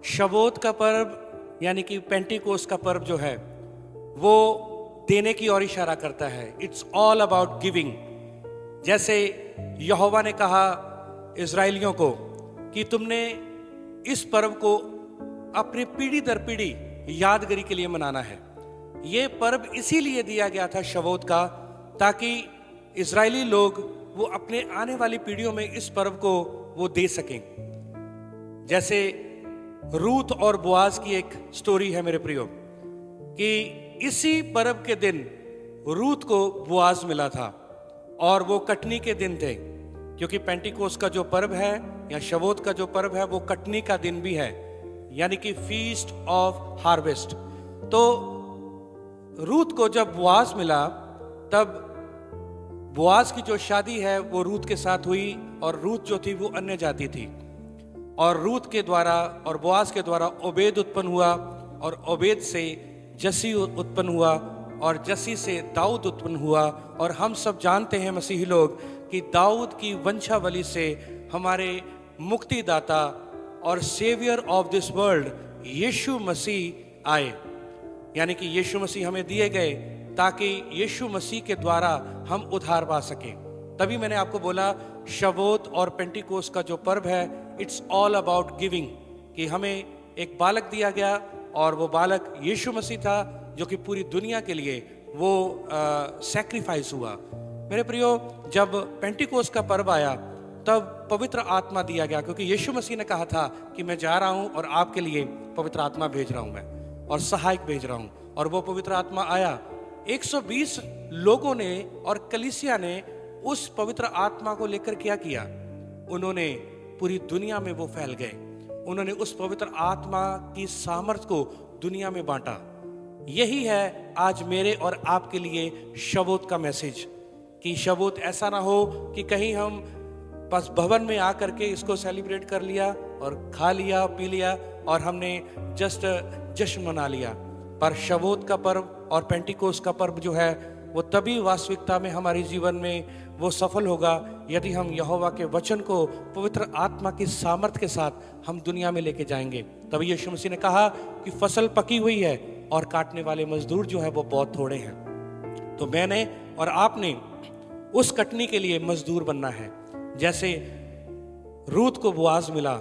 शबोत का पर्व यानी कि पेंटिकोस्ट का पर्व जो है वो देने की ओर इशारा करता है। It's all about giving. जैसे यहोवा ने कहा इज़राइलियों को कि तुमने इस पर्व को अपनी पीढ़ी दर पीढ़ी यादगारी के लिए मनाना है। ये पर्व इसीलिए दिया गया था शबोत का, ताकि इज़राइली लोग वो अपने आने वाली पीढ़ियों में इस पर्व को वो दे सकें। जैसे रूत और बोआज की एक स्टोरी है मेरे प्रियो, कि इसी पर्व के दिन रूत को बोआज मिला था और वो कटनी के दिन थे, क्योंकि पेंटिकोस्ट का जो पर्व है या शबोत का जो पर्व है वो कटनी का दिन भी है, यानी कि फीस्ट ऑफ हार्वेस्ट। तो रूत को जब बोआज मिला तब बोआज की जो शादी है वो रूत के साथ हुई, और रूत जो थी वो अन्य जाति थी, और रूत के द्वारा और बोआज के द्वारा ओबेद उत्पन्न हुआ, और ओबेद से जसी उत्पन्न हुआ, और जसी से दाऊद उत्पन्न हुआ। और हम सब जानते हैं मसीही लोग कि दाऊद की वंशावली से हमारे मुक्तिदाता और सेवियर ऑफ दिस वर्ल्ड यीशु मसीह आए, यानी कि यीशु मसीह हमें दिए गए ताकि यीशु मसीह के द्वारा हम उद्धार पा सकें। तभी मैंने आपको बोला शबोत और पेंटिकोस्ट का जो पर्व है इट्स ऑल अबाउट गिविंग, कि हमें एक बालक दिया गया और वो बालक यीशु मसीह था, जो कि पूरी दुनिया के लिए वो सैक्रिफाइस हुआ। मेरे प्रियो, जब पेंटिकोस्ट का पर्व आया तब पवित्र आत्मा दिया गया, क्योंकि यीशु मसीह ने कहा था कि मैं जा रहा हूं और आपके लिए पवित्र आत्मा भेज रहा हूं मैं, और सहायक भेज रहा हूं। और वो पवित्र आत्मा आया। 120 लोगों ने और कलीसिया ने उस पवित्र आत्मा को लेकर क्या किया? उन्होंने पूरी दुनिया में वो फैल गए। उन्होंने उस पवित्र आत्मा की सामर्थ को दुनिया में बांटा। यही है आज मेरे और आपके लिए शबोत का मैसेज, कि शबोत ऐसा ना हो कि कहीं हम बस भवन में आकर के इसको सेलिब्रेट कर लिया और खा लिया पी लिया और हमने जस्ट जश्न मना लिया। पर शबोत का पर्व और पेंटिकोस्ट का पर्व जो है वो तभी वास्तविकता में हमारे जीवन में वो सफल होगा यदि हम यहोवा के वचन को पवित्र आत्मा की सामर्थ्य के साथ हम दुनिया में लेके जाएंगे। तभी यीशु मसीह ने कहा कि फसल पकी हुई है और काटने वाले मजदूर जो है वो बहुत थोड़े हैं। तो मैंने और आपने उस कटनी के लिए मजदूर बनना है। जैसे रूत को बोआज मिला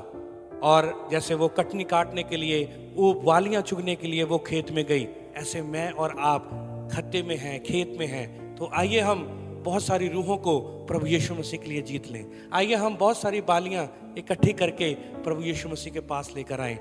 और जैसे वो कटनी काटने के लिए, वो वालियां चुगने के लिए वो खेत में गई, ऐसे मैं और आप खत्ते में हैं, खेत में हैं। तो आइए हम बहुत सारी रूहों को प्रभु यीशु मसीह के लिए जीत लें। आइए हम बहुत सारी बालियां इकट्ठी करके प्रभु यीशु मसीह के पास लेकर आएं।